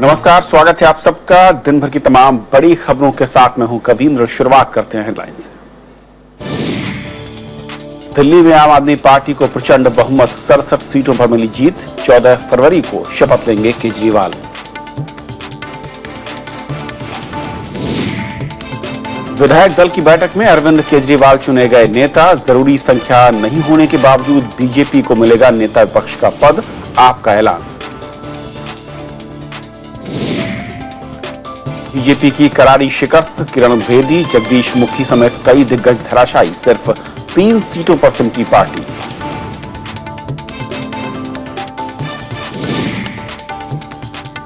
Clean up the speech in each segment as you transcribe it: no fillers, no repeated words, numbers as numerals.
नमस्कार, स्वागत है आप सबका दिन भर की तमाम बड़ी खबरों के साथ। मैं हूं कवींद्र। शुरुआत करते हैं हेडलाइन से। दिल्ली में आम आदमी पार्टी को प्रचंड बहुमत, 67 सीटों पर मिली जीत। 14 फरवरी को शपथ लेंगे केजरीवाल। विधायक दल की बैठक में अरविंद केजरीवाल चुने गए नेता। जरूरी संख्या नहीं होने के बावजूद बीजेपी को मिलेगा नेता विपक्ष का पद, आपका ऐलान। बीजेपी की करारी शिकस्त, किरण बेदी, जगदीश मुखी समेत कई दिग्गज धराशायी। सिर्फ 3 सीटों पर सिमटी पार्टी।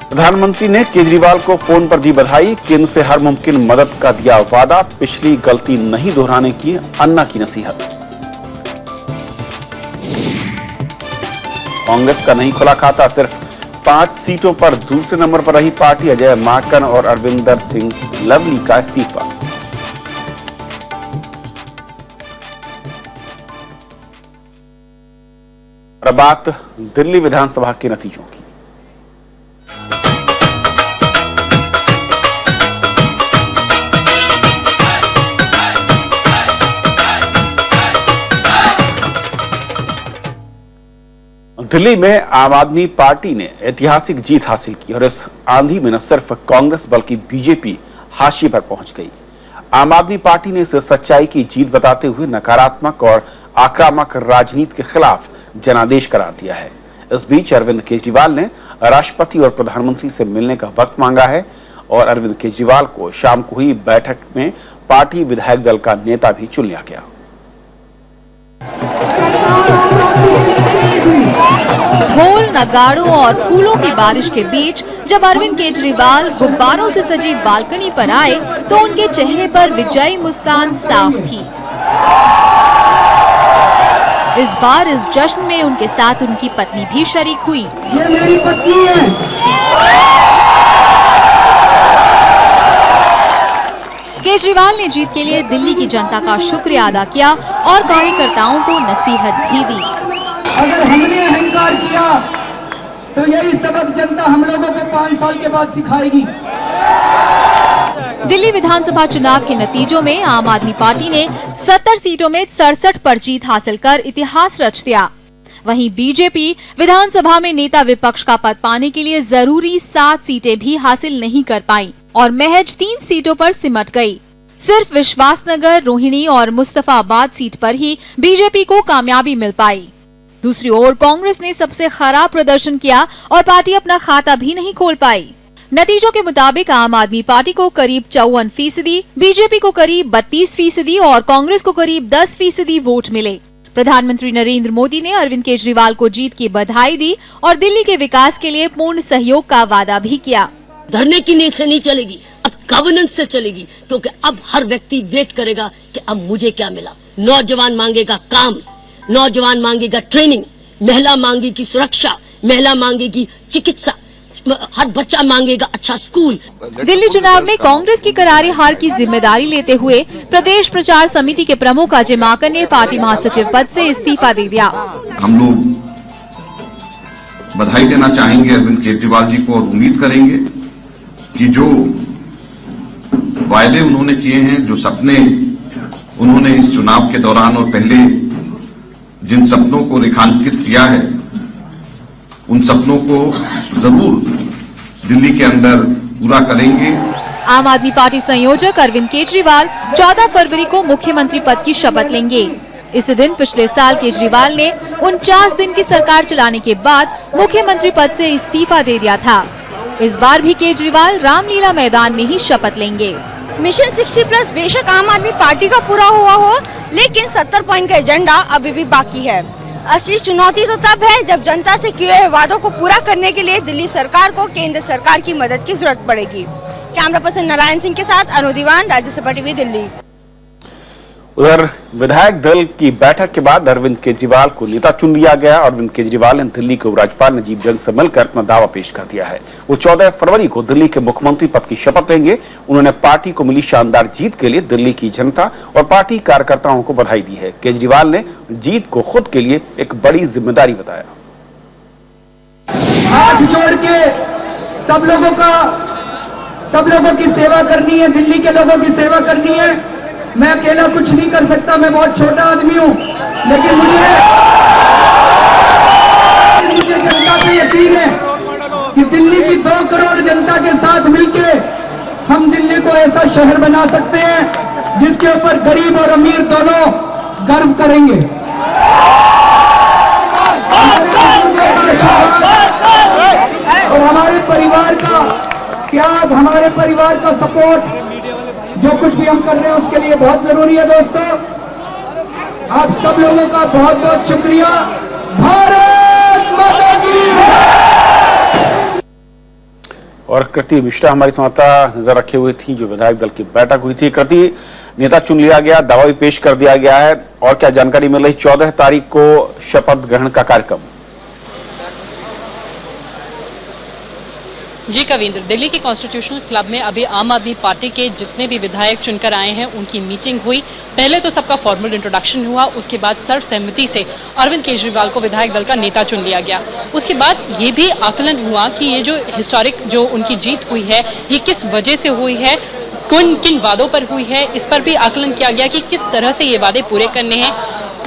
प्रधानमंत्री ने केजरीवाल को फोन पर दी बधाई। केंद्र से हर मुमकिन मदद का दिया वादा। पिछली गलती नहीं दोहराने की अन्ना की नसीहत। कांग्रेस का नहीं खुला खाता, सिर्फ 5 सीटों पर दूसरे नंबर पर रही पार्टी। अजय माकन और अरविंदर सिंह लवली का इस्तीफा। और बात दिल्ली विधानसभा के नतीजों की। दिल्ली में आम आदमी पार्टी ने ऐतिहासिक जीत हासिल की और इस आंधी में न सिर्फ कांग्रेस बल्कि बीजेपी हाशिए पर पहुंच गई। आम आदमी पार्टी ने इसे सच्चाई की जीत बताते हुए नकारात्मक और आक्रामक राजनीति के खिलाफ जनादेश करार दिया है। इस बीच अरविंद केजरीवाल ने राष्ट्रपति और प्रधानमंत्री से मिलने का वक्त मांगा है और अरविंद केजरीवाल को शाम को हुई बैठक में पार्टी विधायक दल का नेता भी चुन लिया गया। ढोल, नगाड़ों और फूलों की बारिश के बीच जब अरविंद केजरीवाल गुब्बारों से सजी बालकनी पर आए तो उनके चेहरे पर विजयी मुस्कान साफ थी। इस बार इस जश्न में उनके साथ उनकी पत्नी भी शरीक हुई। ये मेरी पत्नी है। केजरीवाल ने जीत के लिए दिल्ली की जनता का शुक्रिया अदा किया और कार्यकर्ताओं को नसीहत भी दी। अगर हमने अहंकार किया तो यही सबक जनता हम लोगों को 5 साल के बाद सिखाएगी। दिल्ली विधानसभा चुनाव के नतीजों में आम आदमी पार्टी ने 70 सीटों में 67 पर जीत हासिल कर इतिहास रच दिया। वहीं बीजेपी विधानसभा में नेता विपक्ष का पद पाने के लिए जरूरी 7 सीटें भी हासिल नहीं कर पाई और महज 3 सीटों पर सिमट गई। सिर्फ विश्वासनगर, रोहिणी और मुस्तफाबाद सीट पर ही बीजेपी को कामयाबी मिल पाई। दूसरी ओर कांग्रेस ने सबसे खराब प्रदर्शन किया और पार्टी अपना खाता भी नहीं खोल पाई। नतीजों के मुताबिक आम आदमी पार्टी को करीब 54%, बीजेपी को करीब 32% और कांग्रेस को करीब 10% वोट मिले। प्रधानमंत्री नरेंद्र मोदी ने अरविंद केजरीवाल को जीत की बधाई दी और दिल्ली के विकास के लिए पूर्ण सहयोग का वादा भी किया। धरने की नींद से नहीं चलेगी, अब गवर्नेंस से चलेगी, क्योंकि अब हर व्यक्ति वेट करेगा कि अब मुझे क्या मिला। नौजवान मांगेगा काम, नौजवान मांगेगा ट्रेनिंग, महिला मांगेगी सुरक्षा, महिला मांगेगी चिकित्सा, हर बच्चा मांगेगा अच्छा स्कूल। दिल्ली चुनाव में कांग्रेस की करारी हार की जिम्मेदारी लेते हुए प्रदेश प्रचार समिति के प्रमुख अजय माकन ने पार्टी महासचिव पद से इस्तीफा दे दिया। हम लोग बधाई देना चाहेंगे अरविंद केजरीवाल जी को और उम्मीद करेंगे कि जो वायदे उन्होंने किए हैं, जो सपने उन्होंने इस चुनाव के दौरान और पहले जिन सपनों को रेखांकित किया है, उन सपनों को जरूर दिल्ली के अंदर पूरा करेंगे। आम आदमी पार्टी संयोजक अरविंद केजरीवाल 14 फरवरी को मुख्यमंत्री पद की शपथ लेंगे। इस दिन पिछले साल केजरीवाल ने 49 दिन की सरकार चलाने के बाद मुख्यमंत्री पद से इस्तीफा दे दिया था। इस बार भी केजरीवाल रामलीला मैदान में ही शपथ लेंगे। मिशन 60+ बेशक आम आदमी पार्टी का पूरा हुआ हो, लेकिन 70 पॉइंट का एजेंडा अभी भी बाकी है। असली चुनौती तो तब है जब जनता से किए हुए वादों को पूरा करने के लिए दिल्ली सरकार को केंद्र सरकार की मदद की जरूरत पड़ेगी। कैमरा पर्सन नारायण सिंह के साथ अनु दीवान, राज्यसभा टीवी, दिल्ली। उधर विधायक दल की बैठक के बाद अरविंद केजरीवाल को नेता चुन लिया गया। अरविंद केजरीवाल ने दिल्ली के उपराज्यपाल नजीब जंग से मिलकर अपना दावा पेश कर दिया है। वो 14 फरवरी को दिल्ली के मुख्यमंत्री पद की शपथ लेंगे। उन्होंने पार्टी को मिली शानदार जीत के लिए दिल्ली की जनता और पार्टी कार्यकर्ताओं को बधाई दी है। केजरीवाल ने जीत को खुद के लिए एक बड़ी जिम्मेदारी बताया। हाथ जोड़ के सब लोगों की सेवा करनी है, दिल्ली के लोगों की सेवा करनी है। मैं अकेला कुछ नहीं कर सकता, मैं बहुत छोटा आदमी हूं, लेकिन मुझे जनता पे यकीन है कि दिल्ली की 2 करोड़ जनता के साथ मिलके हम दिल्ली को ऐसा शहर बना सकते हैं जिसके ऊपर गरीब और अमीर दोनों गर्व करेंगे। और हमारे परिवार का त्याग, हमारे परिवार का सपोर्ट, जो कुछ भी हम कर रहे हैं उसके लिए बहुत जरूरी है। दोस्तों, आप सब लोगों का बहुत बहुत शुक्रिया। भारत माता की। और कृति मिश्रा हमारी संवाददाता नजर रखे हुए थी, जो विधायक दल की बैठक हुई थी। कृति, नेता चुन लिया गया, दावा भी पेश कर दिया गया है, और क्या जानकारी मिल रही? 14 तारीख को शपथ ग्रहण का कार्यक्रम। जी कविंद्र, दिल्ली के कॉन्स्टिट्यूशनल क्लब में अभी आम आदमी पार्टी के जितने भी विधायक चुनकर आए हैं उनकी मीटिंग हुई। पहले तो सबका फॉर्मल इंट्रोडक्शन हुआ, उसके बाद सर्वसहमति से अरविंद केजरीवाल को विधायक दल का नेता चुन लिया गया। उसके बाद ये भी आकलन हुआ कि ये जो हिस्टोरिक जो उनकी जीत हुई है ये किस वजह से हुई है, किन वादों पर हुई है, इस पर भी आकलन किया गया कि किस तरह से ये वादे पूरे करने हैं।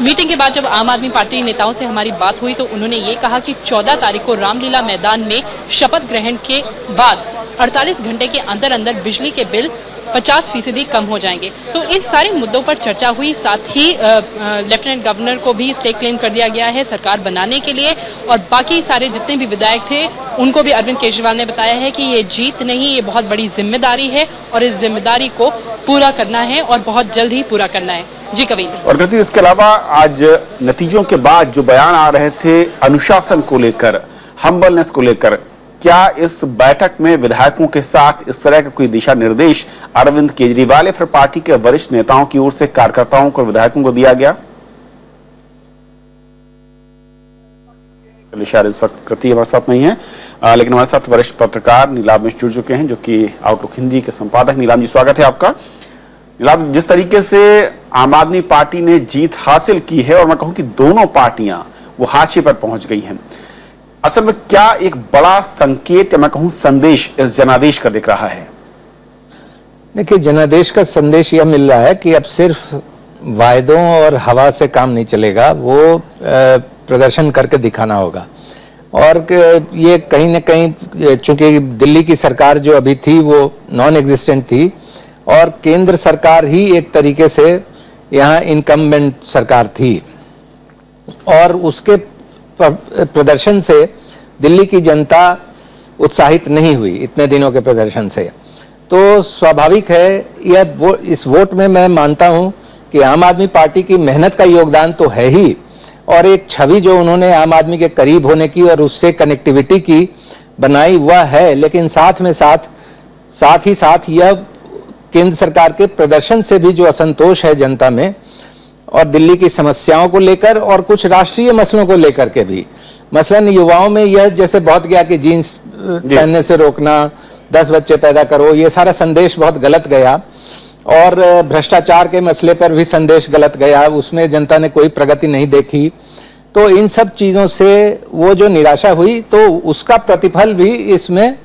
मीटिंग के बाद जब आम आदमी पार्टी नेताओं से हमारी बात हुई तो उन्होंने ये कहा कि 14 तारीख को रामलीला मैदान में शपथ ग्रहण के बाद 48 घंटे के अंदर अंदर बिजली के बिल 50% कम हो जाएंगे। तो इन सारे मुद्दों पर चर्चा हुई। साथ ही लेफ्टिनेंट गवर्नर को भी स्टे क्लेम कर दिया गया है सरकार बनाने के लिए, और बाकी सारे जितने भी विधायक थे उनको भी अरविंद केजरीवाल ने बताया है कि ये जीत नहीं, ये बहुत बड़ी जिम्मेदारी है और इस जिम्मेदारी को पूरा करना है और बहुत जल्द ही पूरा करना है। जी कविंद्र। और कृति, इसके अलावा आज नतीजों के बाद जो बयान आ रहे थे अनुशासन को लेकर, हम्बलनेस को लेकर, क्या इस बैठक में विधायकों के साथ इस तरह का कोई दिशा निर्देश अरविंद केजरीवाल या फिर पार्टी के वरिष्ठ नेताओं की ओर से कार्यकर्ताओं को, विधायकों को दिया गया? शायद इस वक्त कृति हमारे साथ नहीं है, लेकिन हमारे साथ वरिष्ठ पत्रकार नीलाम मिश्र जुड़ चुके हैं, जो कि आउटलुक हिंदी के संपादक। नीलाम जी, स्वागत है आपका। नीलाम, जिस तरीके से आम आदमी पार्टी ने जीत हासिल की है, और मैं कहूं कि दोनों पार्टियां वो हाशिए पर पहुंच गई हैं, असल में क्या एक बड़ा संकेत या मैं कहूं संदेश इस जनादेश का दिख रहा है? देखिए, जनादेश का संदेश यह मिल रहा है कि अब सिर्फ वायदों और हवा से काम नहीं चलेगा, वो प्रदर्शन करके दिखाना होगा। और ये कहीं ना कहीं, चूंकि दिल्ली की सरकार जो अभी थी वो नॉन एग्जिस्टेंट थी और केंद्र सरकार ही एक तरीके से यहाँ इनकम्बेंट सरकार थी, और उसके प्रदर्शन से दिल्ली की जनता उत्साहित नहीं हुई इतने दिनों के प्रदर्शन से। तो स्वाभाविक है इस वोट में मैं मानता हूं कि आम आदमी पार्टी की मेहनत का योगदान तो है ही, और एक छवि जो उन्होंने आम आदमी के करीब होने की और उससे कनेक्टिविटी की बनाई वह है, लेकिन साथ ही साथ यह केंद्र सरकार के प्रदर्शन से भी जो असंतोष है जनता में, और दिल्ली की समस्याओं को लेकर और कुछ राष्ट्रीय मसलों को लेकर के भी, मसलन युवाओं में यह जैसे बहुत गया कि जीन्स पहनने से रोकना, 10 बच्चे पैदा करो, ये सारा संदेश बहुत गलत गया, और भ्रष्टाचार के मसले पर भी संदेश गलत गया, उसमें जनता ने कोई प्रगति नहीं देखी। तो इन सब चीजों से वो जो निराशा हुई तो उसका प्रतिफल भी इसमें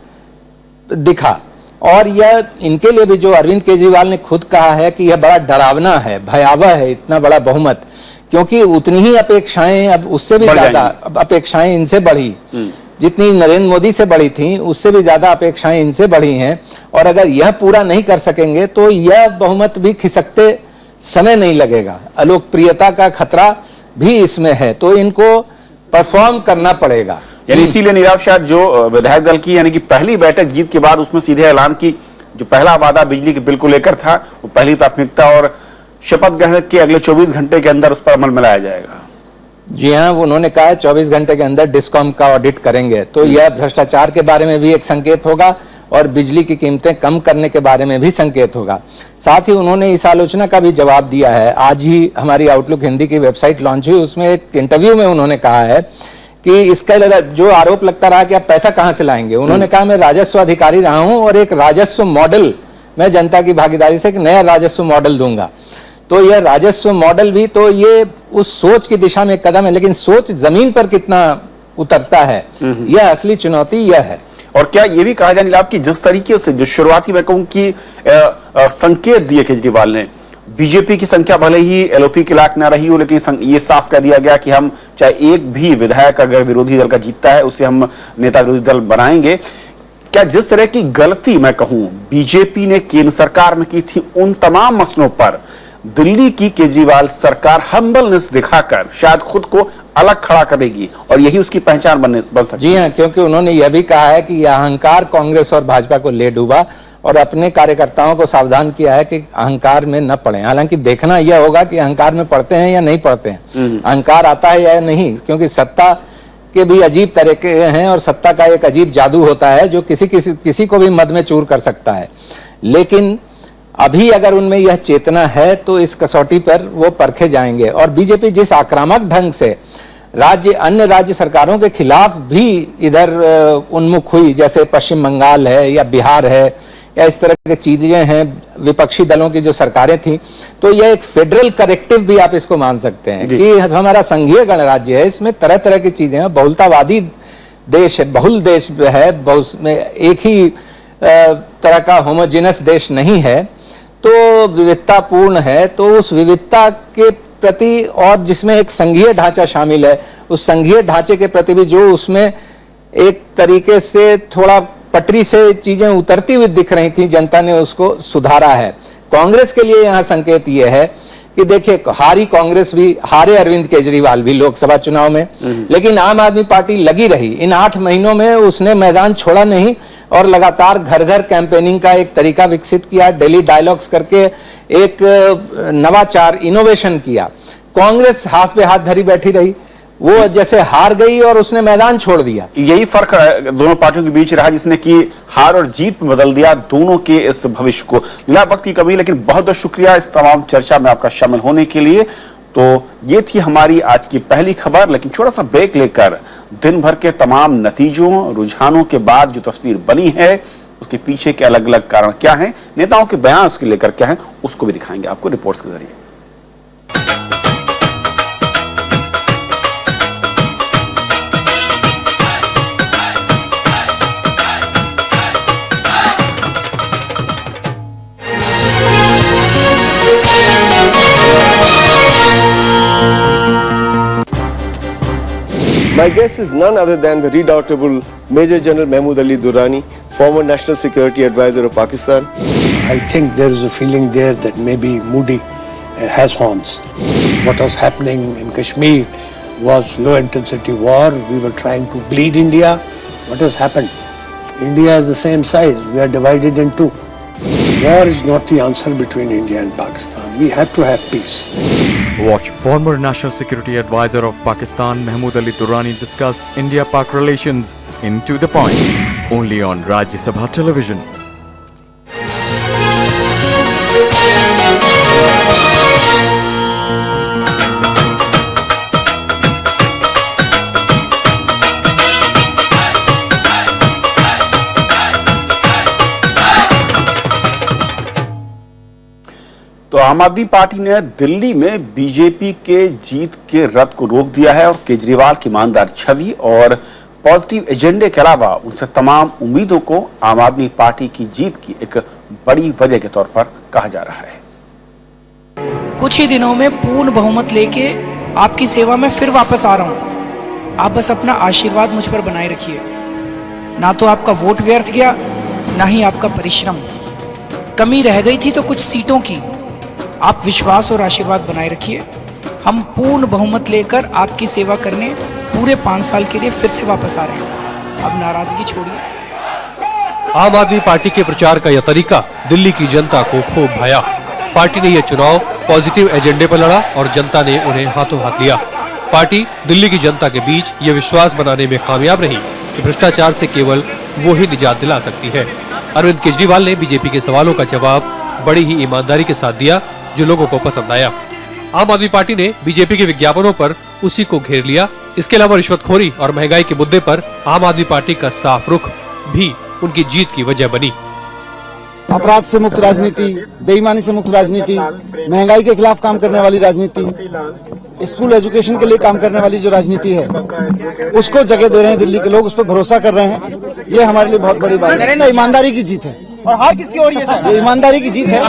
दिखा। और यह इनके लिए भी, जो अरविंद केजरीवाल ने खुद कहा है कि यह बड़ा डरावना है, भयावह है इतना बड़ा बहुमत, क्योंकि उतनी ही अपेक्षाएं, अब उससे भी ज्यादा अपेक्षाएं इनसे बढ़ी, जितनी नरेंद्र मोदी से बढ़ी थी उससे भी ज्यादा अपेक्षाएं इनसे बढ़ी हैं, और अगर यह पूरा नहीं कर सकेंगे तो यह बहुमत भी खिसकते समय नहीं लगेगा, अलोकप्रियता का खतरा भी इसमें है, तो इनको परफॉर्म करना पड़ेगा। यानी इसीलिए नीरव, शायद जो विधायक दल की यानी कि पहली बैठक जीत के बाद उसमें सीधे ऐलान की, जो पहला वादा बिजली के बिल को लेकर था वो पहली प्राथमिकता, और शपथ ग्रहण के अगले 24 घंटे के अंदर उस पर अमल में लाया जाएगा। जी हाँ, उन्होंने कहा है 24 घंटे के अंदर डिस्कॉम का ऑडिट करेंगे, तो यह भ्रष्टाचार के बारे में भी एक संकेत होगा और बिजली की कीमतें कम करने के बारे में भी संकेत होगा। साथ ही उन्होंने इस आलोचना का भी जवाब दिया है। आज ही हमारी आउटलुक हिंदी की वेबसाइट लॉन्च हुई, उसमें एक इंटरव्यू में उन्होंने कहा है कि इसका जो आरोप लगता रहा कि आप पैसा कहां से लाएंगे, उन्होंने कहा मैं राजस्व अधिकारी रहा हूं और एक राजस्व मॉडल, मैं जनता की भागीदारी से एक नया राजस्व मॉडल दूंगा। तो यह राजस्व मॉडल भी, तो ये उस सोच की दिशा में एक कदम है, लेकिन सोच जमीन पर कितना उतरता है, यह असली चुनौती यह है। और क्या ये भी कहा जाने लगा कि जिस तरीके से जो शुरुआती मैं कहूं कि संकेत दिए केजरीवाल ने, बीजेपी की संख्या भले ही एलओपी के लायक ना रही हो, लेकिन ये साफ कर दिया गया कि हम चाहे एक भी विधायक अगर विरोधी दल का जीतता है उसे हम नेता विरोधी दल बनाएंगे। क्या जिस तरह की गलती मैं कहूं बीजेपी ने केंद्र सरकार में की थी, उन तमाम मसलों पर दिल्ली की केजरीवाल सरकार हम्बलनेस दिखाकर शायद खुद को अलग खड़ा करेगी और यही उसकी पहचान बन सकती है? जी हाँ, क्योंकि उन्होंने यह भी कहा है कि यह अहंकार कांग्रेस और भाजपा को ले डूबा और अपने कार्यकर्ताओं को सावधान किया है कि अहंकार में न पड़े। हालांकि देखना यह होगा कि अहंकार में पड़ते हैं या नहीं पड़ते हैं, अहंकार आता है या नहीं, क्योंकि सत्ता के भी अजीब तरीके हैं और सत्ता का एक अजीब जादू होता है जो किसी को भी मद में चूर कर सकता है। लेकिन अभी अगर उनमें यह चेतना है तो इस कसौटी पर वो परखे जाएंगे। और बीजेपी जिस आक्रामक ढंग से अन्य राज्य सरकारों के खिलाफ भी इधर उन्मुख हुई, जैसे पश्चिम बंगाल है या बिहार है या इस तरह की चीजें हैं, विपक्षी दलों की जो सरकारें थी, तो यह एक फेडरल करेक्टिव भी आप इसको मान सकते हैं कि हमारा संघीय गणराज्य है, इसमें तरह तरह की चीजें हैं, बहुलतावादी देश है, बहुल देश है, एक ही तरह का होमोजेनस देश नहीं है, तो विविधतापूर्ण है। तो उस विविधता के प्रति और जिसमें एक संघीय ढांचा शामिल है, उस संघीय ढांचे के प्रति भी जो उसमें एक तरीके से थोड़ा पटरी से चीजें उतरती हुई दिख रही थी, जनता ने उसको सुधारा है। कांग्रेस के लिए यहाँ संकेत ये है कि देखिए, हारी कांग्रेस भी, हारे अरविंद केजरीवाल भी लोकसभा चुनाव में, लेकिन आम आदमी पार्टी लगी रही। इन 8 महीनों में उसने मैदान छोड़ा नहीं और लगातार घर घर कैंपेनिंग का एक तरीका विकसित किया, डेली डायलॉग्स करके एक नवाचार, इनोवेशन किया। कांग्रेस हाथ पे हाथ धरी बैठी रही, वो जैसे हार गई और उसने मैदान छोड़ दिया। यही फर्क दोनों पार्टियों के बीच रहा जिसने कि हार और जीत में बदल दिया दोनों के इस भविष्य को। मिला वक्त की कमी, लेकिन बहुत बहुत शुक्रिया इस तमाम चर्चा में आपका शामिल होने के लिए। तो ये थी हमारी आज की पहली खबर, लेकिन छोटा सा ब्रेक लेकर दिन भर के तमाम नतीजों, रुझानों के बाद जो तस्वीर बनी है उसके पीछे के अलग अलग कारण क्या हैं, नेताओं के बयान उसके लेकर क्या है, उसको भी दिखाएंगे आपको रिपोर्ट्स के जरिए। My guest is none other than the redoubtable Major General Mahmood Ali Durrani, former National Security Advisor of Pakistan. I think there is a feeling there that maybe Modi has horns. What was happening in Kashmir was low intensity war. We were trying to bleed India. What has happened? India is the same size. We are divided in two. War is not the answer between India and Pakistan. We have to have peace. Watch former National Security Advisor of Pakistan Mahmood Ali Durrani discuss India-Pak relations in To The Point, only on Rajya Sabha Television. तो आम आदमी party ने दिल्ली में BJP के जीत के रथ को रोक दिया है और केजरीवाल की ईमानदार छवि और पॉजिटिव एजेंडे के अलावा उनसे तमाम उम्मीदों को आम आदमी पार्टी की जीत की एक बड़ी वजह के तौर पर कहा जा रहा है। कुछ ही दिनों में पूर्ण बहुमत लेके आपकी सेवा में फिर वापस आ रहा हूं। आप बस अपना आशीर्वाद मुझ पर बनाए रखिए। ना तो आपका वोट व्यर्थ गया, ना ही आपका परिश्रम। कमी रह गई थी तो कुछ सीटों की। आप विश्वास और आशीर्वाद बनाए रखिए। हम पूर्ण बहुमत लेकर आपकी सेवा करने पूरे 5 साल के लिए फिर से वापस आ रहे हैं। अब नाराजगी छोड़िए। आम आदमी पार्टी के प्रचार का यह तरीका दिल्ली की जनता को खूब भाया। पार्टी ने यह चुनाव पॉजिटिव एजेंडे पर लड़ा और जनता ने उन्हें हाथों हाथ लिया। पार्टी दिल्ली की जनता के बीच यह विश्वास बनाने में कामयाब रही कि भ्रष्टाचार से केवल वो ही निजात दिला सकती है। अरविंद केजरीवाल ने बीजेपी के सवालों का जवाब बड़ी ही ईमानदारी के साथ दिया, जो लोगों को पसंद आया। आम आदमी पार्टी ने बीजेपी के विज्ञापनों पर उसी को घेर लिया। इसके अलावा रिश्वतखोरी और महंगाई के मुद्दे पर आम आदमी पार्टी का साफ रुख भी उनकी जीत की वजह बनी। अपराध से मुक्त राजनीति, बेईमानी से मुक्त राजनीति, महंगाई के खिलाफ काम करने वाली राजनीति स्कूल एजुकेशन के लिए काम करने वाली जो राजनीति है उसको जगह दे रहे हैं दिल्ली के लोग, उस पर भरोसा कर रहे हैं। ये हमारे लिए बहुत बड़ी बात है। ईमानदारी की जीत है। और हार किसकी हो रही है सर? ये ईमानदारी की जीत है।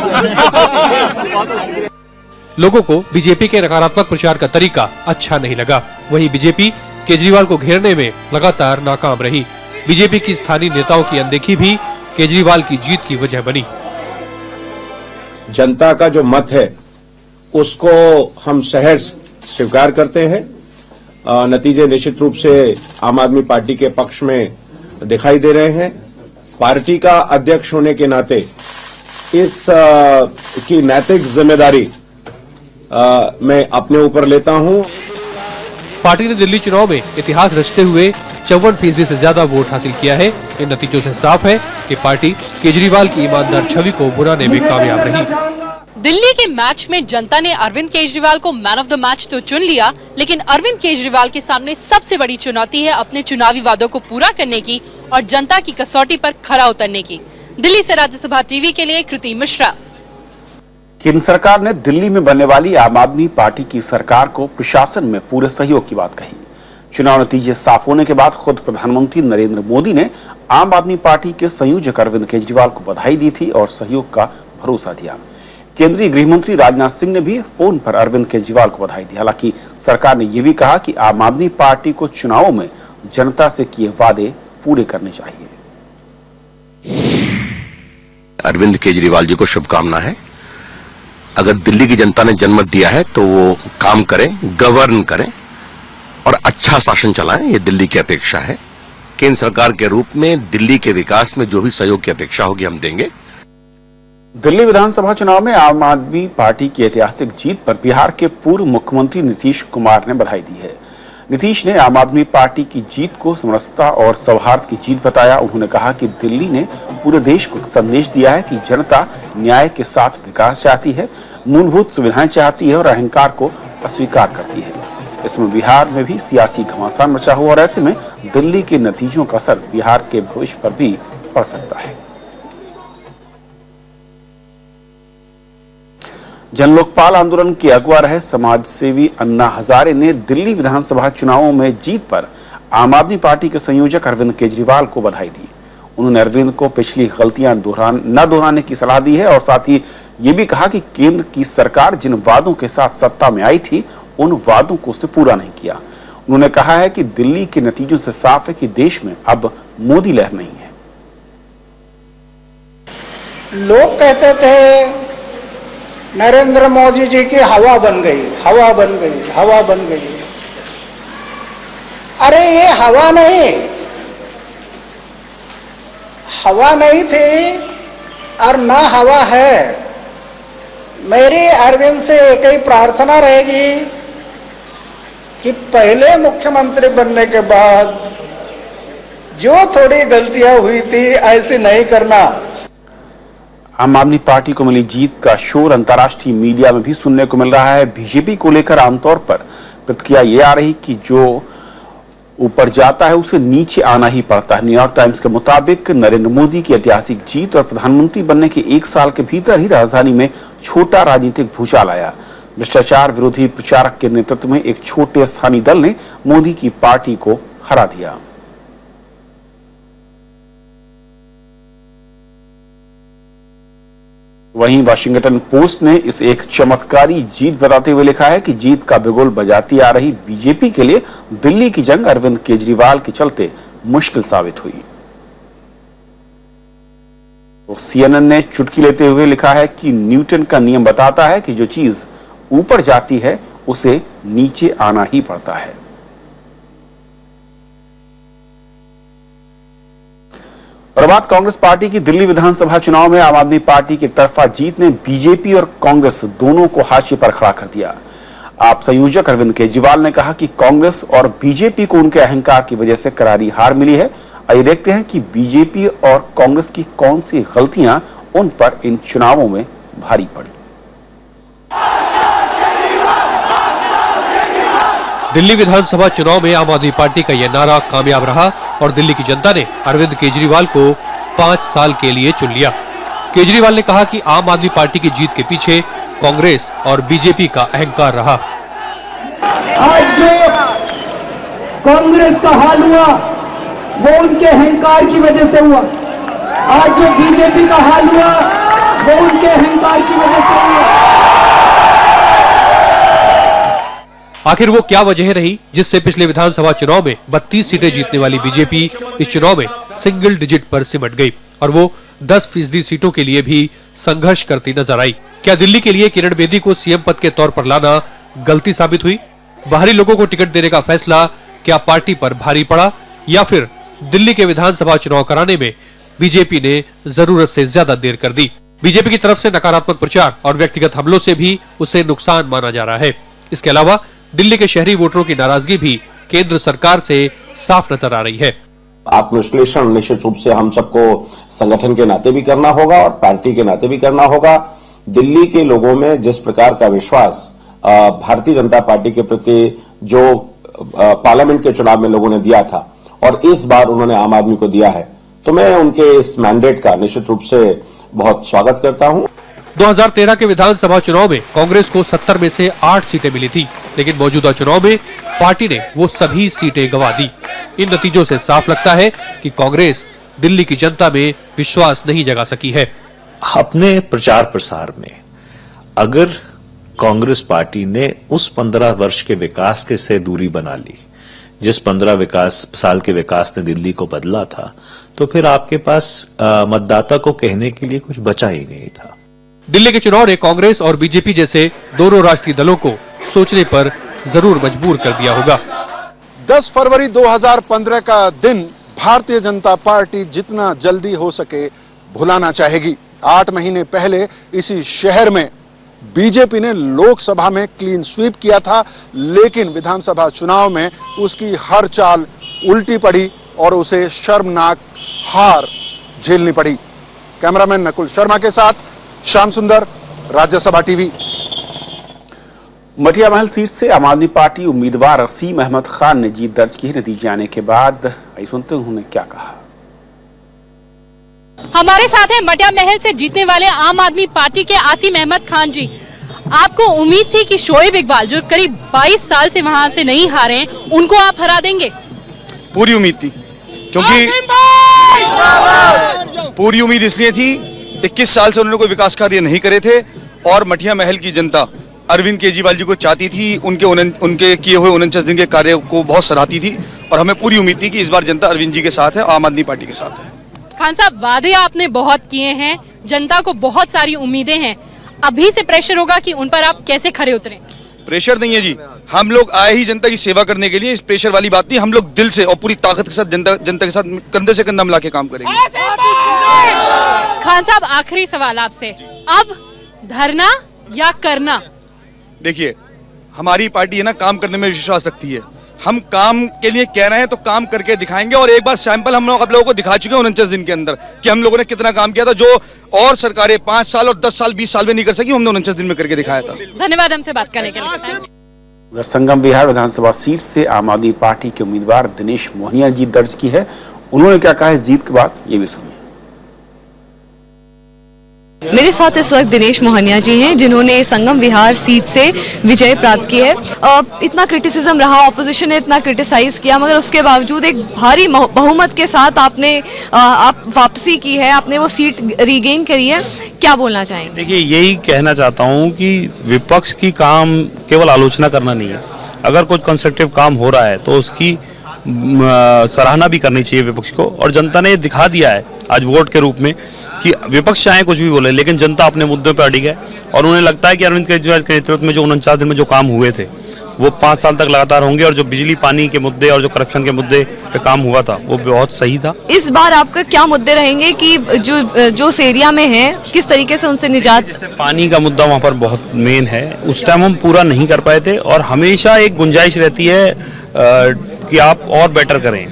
लोगों को बीजेपी के नकारात्मक प्रचार का तरीका अच्छा नहीं लगा। वहीं बीजेपी केजरीवाल को घेरने में लगातार नाकाम रही। बीजेपी की स्थानीय नेताओं की अनदेखी भी केजरीवाल की जीत की वजह बनी। जनता का जो मत है उसको हम सहर्ष स्वीकार करते हैं। नतीजे निश्चित रूप से आम आदमी पार्टी के पक्ष में दिखाई दे रहे हैं। पार्टी का अध्यक्ष होने के नाते इस की नैतिक जिम्मेदारी मैं अपने ऊपर लेता हूं। पार्टी ने दिल्ली चुनाव में इतिहास रचते हुए 54% से ज्यादा वोट हासिल किया है। इन नतीजों से साफ है कि पार्टी केजरीवाल की ईमानदार छवि को बुराने में कामयाब रही। दिल्ली के मैच में जनता ने अरविंद केजरीवाल को मैन ऑफ द मैच तो चुन लिया, लेकिन अरविंद केजरीवाल के सामने सबसे बड़ी चुनौती है अपने चुनावी वादों को पूरा करने की और जनता की कसौटी पर खरा उतरने की। दिल्ली से राज्यसभा टीवी के लिए कृति मिश्रा। केंद्र सरकार ने दिल्ली में बनने वाली आम आदमी पार्टी की सरकार को प्रशासन में पूरे सहयोग की बात कही। चुनाव नतीजे साफ होने के बाद खुद प्रधानमंत्री नरेंद्र मोदी ने आम आदमी पार्टी के संयोजक अरविंद केजरीवाल को बधाई दी थी और सहयोग का भरोसा दिया। केंद्रीय गृह मंत्री राजनाथ सिंह ने भी फोन पर अरविंद केजरीवाल को बधाई दी। हालांकि सरकार ने यह भी कहा कि आम आदमी पार्टी को चुनावों में जनता से किए वादे पूरे करने चाहिए। अरविंद केजरीवाल जी को शुभकामना है। अगर दिल्ली की जनता ने जनमत दिया है तो वो काम करें, गवर्न करें और अच्छा शासन चलाएं, ये दिल्ली की अपेक्षा है। केंद्र सरकार के रूप में दिल्ली के विकास में जो भी सहयोग की अपेक्षा होगी हम देंगे। दिल्ली विधानसभा चुनाव में आम आदमी पार्टी की ऐतिहासिक जीत पर बिहार के पूर्व मुख्यमंत्री नीतीश कुमार ने बधाई दी है। नीतीश ने आम आदमी पार्टी की जीत को समरसता और सौहार्द की जीत बताया। उन्होंने कहा कि दिल्ली ने पूरे देश को संदेश दिया है कि जनता न्याय के साथ विकास चाहती है, मूलभूत सुविधाएं चाहती है और अहंकार को अस्वीकार करती है। इसमें बिहार में भी सियासी घमासान मचा हुआ और ऐसे में दिल्ली के नतीजों का असर बिहार के भविष्य पर भी पड़ सकता है। जन लोकपाल आंदोलन के अगुवा रहे समाज सेवी अन्ना हजारे ने दिल्ली विधानसभा चुनावों में जीत पर आम आदमी पार्टी के संयोजक अरविंद केजरीवाल को बधाई दी। उन्होंने अरविंद को पिछली गलतियां न दोहराने की सलाह दी है और साथ ही ये भी कहा कि केंद्र की सरकार जिन वादों के साथ सत्ता में आई थी उन वादों को उसने पूरा नहीं किया। उन्होंने कहा है कि दिल्ली के नतीजों से साफ है कि देश में अब मोदी लहर नहीं है। लोग कहते थे नरेंद्र मोदी जी की हवा बन गई, हवा बन गई, हवा बन गई। अरे ये हवा नहीं थी और ना हवा है। मेरी अरविंद से एक ही प्रार्थना रहेगी कि पहले मुख्यमंत्री बनने के बाद जो थोड़ी गलतियां हुई थी ऐसे नहीं करना। आम आदमी पार्टी को मिली जीत का शोर अंतर्राष्ट्रीय मीडिया में भी सुनने को मिल रहा है। बीजेपी को लेकर आमतौर पर प्रतिक्रिया ये आ रही कि जो ऊपर जाता है उसे नीचे आना ही पड़ता है। न्यूयॉर्क टाइम्स के मुताबिक नरेंद्र मोदी की ऐतिहासिक जीत और प्रधानमंत्री बनने के 1 साल के भीतर ही राजधानी में छोटा राजनीतिक भूचाल आया। भ्रष्टाचार विरोधी प्रचारक के नेतृत्व में एक छोटे स्थानीय दल ने मोदी की पार्टी को हरा दिया। वहीं वाशिंगटन पोस्ट ने इसे एक चमत्कारी जीत बताते हुए लिखा है कि जीत का बिगुल बजाती आ रही बीजेपी के लिए दिल्ली की जंग अरविंद केजरीवाल के चलते मुश्किल साबित हुई। तो CNN ने चुटकी लेते हुए लिखा है कि न्यूटन का नियम बताता है कि जो चीज ऊपर जाती है उसे नीचे आना ही पड़ता है। प्रभात कांग्रेस पार्टी की दिल्ली विधानसभा चुनाव में आम आदमी पार्टी की एकतरफा जीत ने बीजेपी और कांग्रेस दोनों को हाशिए पर खड़ा कर दिया। आप संयोजक अरविंद केजरीवाल ने कहा कि कांग्रेस और बीजेपी को उनके अहंकार की वजह से करारी हार मिली है। आइए देखते हैं कि बीजेपी और कांग्रेस की कौन सी गलतियां उन पर इन चुनावों में भारी पड़ी। दिल्ली विधानसभा चुनाव में आम आदमी पार्टी का यह नारा कामयाब रहा और दिल्ली की जनता ने अरविंद केजरीवाल को 5 साल के लिए चुन लिया। केजरीवाल ने कहा कि आम आदमी पार्टी की जीत के पीछे कांग्रेस और बीजेपी का अहंकार रहा। आज जो कांग्रेस का हाल हुआ वो उनके अहंकार की वजह से हुआ। आज जो बीजेपी का हाल हुआ वो उनके अहंकार की वजह से हुआ। आखिर वो क्या वजह रही जिससे पिछले विधानसभा चुनाव में 32 सीटें जीतने वाली बीजेपी इस चुनाव में सिंगल डिजिट पर सिमट गई और वो 10% सीटों के लिए भी संघर्ष करती नजर आई। क्या दिल्ली के लिए किरण बेदी को सीएम पद के तौर पर लाना गलती साबित हुई? बाहरी लोगों को टिकट देने का फैसला क्या पार्टी पर भारी पड़ा या फिर दिल्ली के विधानसभा चुनाव कराने में बीजेपी ने जरूरत से ज्यादा देर कर दी? बीजेपी की तरफ से नकारात्मक प्रचार और व्यक्तिगत हमलों से भी उसे नुकसान माना जा रहा है। इसके अलावा दिल्ली के शहरी वोटरों की नाराजगी भी केंद्र सरकार से साफ नजर आ रही है। आत्मविश्लेषण निश्चित रूप से हम सबको संगठन के नाते भी करना होगा और पार्टी के नाते भी करना होगा। दिल्ली के लोगों में जिस प्रकार का विश्वास भारतीय जनता पार्टी के प्रति जो पार्लियामेंट के चुनाव में लोगों ने दिया था और इस बार उन्होंने आम आदमी को दिया है, तो मैं उनके इस मैंडेट का निश्चित रूप से बहुत स्वागत करता हूं। 2013 के विधानसभा चुनाव में कांग्रेस को 70 में से 8 सीटें मिली थी, लेकिन मौजूदा चुनाव में पार्टी ने वो सभी सीटें गंवा दी। इन नतीजों से साफ लगता है कि कांग्रेस दिल्ली की जनता में विश्वास नहीं जगा सकी है। अपने प्रचार प्रसार में अगर कांग्रेस पार्टी ने उस 15 वर्ष के विकास के से दूरी बना ली जिस 15 साल के विकास ने दिल्ली को बदला था, तो फिर आपके पास मतदाता को कहने के लिए कुछ बचा ही नहीं था। दिल्ली के चुनाव ने कांग्रेस और बीजेपी जैसे दोनों राष्ट्रीय दलों को सोचने पर जरूर मजबूर कर दिया होगा। 10 फरवरी 2015 का दिन भारतीय जनता पार्टी जितना जल्दी हो सके भुलाना चाहेगी। 8 महीने पहले इसी शहर में बीजेपी ने लोकसभा में क्लीन स्वीप किया था, लेकिन विधानसभा चुनाव में उसकी हर चाल उल्टी पड़ी और उसे शर्मनाक हार झेलनी पड़ी। कैमरामैन नकुल शर्मा के साथ श्याम सुंदर, राज्यसभा टीवी। मटिया महल सीट से आम आदमी पार्टी उम्मीदवार असीम अहमद खान ने जीत दर्ज की। नतीजे आने के बाद आइए सुनते हैं उन्होंने क्या कहा। हमारे साथ हैं मटिया महल से जीतने वाले आम आदमी पार्टी के आसिम अहमद खान जी। आपको उम्मीद थी कि शोएब इकबाल जो करीब 22 साल से वहां से नहीं हारे हैं, उनको आप हरा देंगे? पूरी उम्मीद थी, क्योंकि पूरी उम्मीद इसलिए थी 21 साल से उन्होंने कोई विकास कार्य नहीं करे थे और मटिया महल की जनता अरविंद केजरीवाल जी को चाहती थी, उनके किए हुए 49 दिन के कार्य को बहुत सराहती थी और हमें पूरी उम्मीद थी कि इस बार जनता अरविंद जी के साथ है, आम आदमी पार्टी के साथ है। खान साहब, वादे आपने बहुत किए हैं, जनता को बहुत सारी उम्मीदें हैं, अभी से प्रेशर होगा कि उन पर आप कैसे खरे उतरें? प्रेशर नहीं है जी, हम लोग आए ही जनता की सेवा करने के लिए, इस प्रेशर वाली बात नहीं। हम लोग दिल से और पूरी ताकत के साथ जनता के साथ कंधे से कंधा मिला के काम करेंगे। खान साहब, आखिरी सवाल आपसे, अब धरना या करना? देखिए, हमारी पार्टी है ना, काम करने में विश्वास रखती है। हम काम के लिए कह रहे हैं तो काम करके दिखाएंगे और एक बार सैंपल हम लोग आप लोगों को दिखा चुके हैं 49 दिन के अंदर कि हम लोगों ने कितना काम किया था, जो और सरकारें 5 साल और 10 साल 20 साल में नहीं कर सकी, हमने 49 दिन में करके दिखाया था। धन्यवाद हमसे बात करने के लिए। संगम विहार विधानसभा सीट से आम आदमी पार्टी के उम्मीदवार दिनेश मोहनिया जीत दर्ज की है। उन्होंने क्या कहा इस जीत के बाद, ये भी सुनिए। मेरे साथ इस वक्त दिनेश मोहनिया जी हैं, जिन्होंने संगम विहार सीट से विजय प्राप्त की है। इतना क्रिटिसिज्म रहा, ऑपोजिशन ने इतना क्रिटिसाइज किया, मगर उसके बावजूद एक भारी बहुमत के साथ आपने आप वापसी की है, आपने वो सीट रीगेन करी है। क्या बोलना चाहेंगे? देखिए, यही कहना चाहता हूँ कि विपक्ष की काम केवल आलोचना करना नहीं है। अगर कुछ कंस्ट्रक्टिव काम हो रहा है तो उसकी सराहना भी करनी चाहिए विपक्ष को, और जनता ने दिखा दिया है आज वोट के रूप में कि विपक्ष चाहे कुछ भी बोले, लेकिन जनता अपने मुद्दों पर अड़िग है और उन्हें लगता है कि अरविंद केजरीवाल के नेतृत्व में जो 49 दिन में जो काम हुए थे वो 5 साल तक लगातार होंगे, और जो बिजली पानी के मुद्दे और जो करप्शन के मुद्दे पे काम हुआ था वो बहुत सही था। इस बार आपका क्या मुद्दे रहेंगे कि जो उस एरिया में है, किस तरीके से उनसे निजात? जैसे पानी का मुद्दा वहाँ पर बहुत मेन है, उस टाइम हम पूरा नहीं कर पाए थे और हमेशा एक गुंजाइश रहती है कि आप और बेटर करें,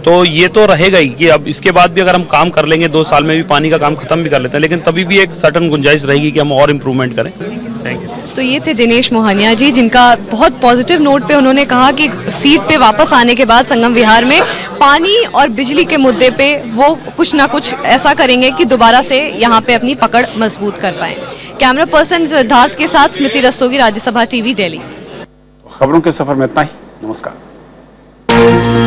तो ये तो रहेगा ही कि अब इसके बाद भी अगर हम काम कर लेंगे 2 साल में भी पानी का काम खत्म भी कर लेते हैं, लेकिन तभी भी एक सर्टन गुंजाइश रहेगी कि हम और इम्प्रूवमेंट करें। Thank you. तो ये थे दिनेश मोहनिया जी, जिनका बहुत पॉजिटिव नोट पे उन्होंने कहा कि सीट पे वापस आने के बाद संगम विहार में पानी और बिजली के मुद्दे पे वो कुछ ना कुछ ऐसा करेंगे कि दोबारा से यहाँ पे अपनी पकड़ मजबूत कर पाए। कैमरा पर्सन सिद्धार्थ के साथ स्मृति रस्तोगी, राज्यसभा टीवी, दिल्ली। खबरों के सफर में इतना ही। नमस्कार।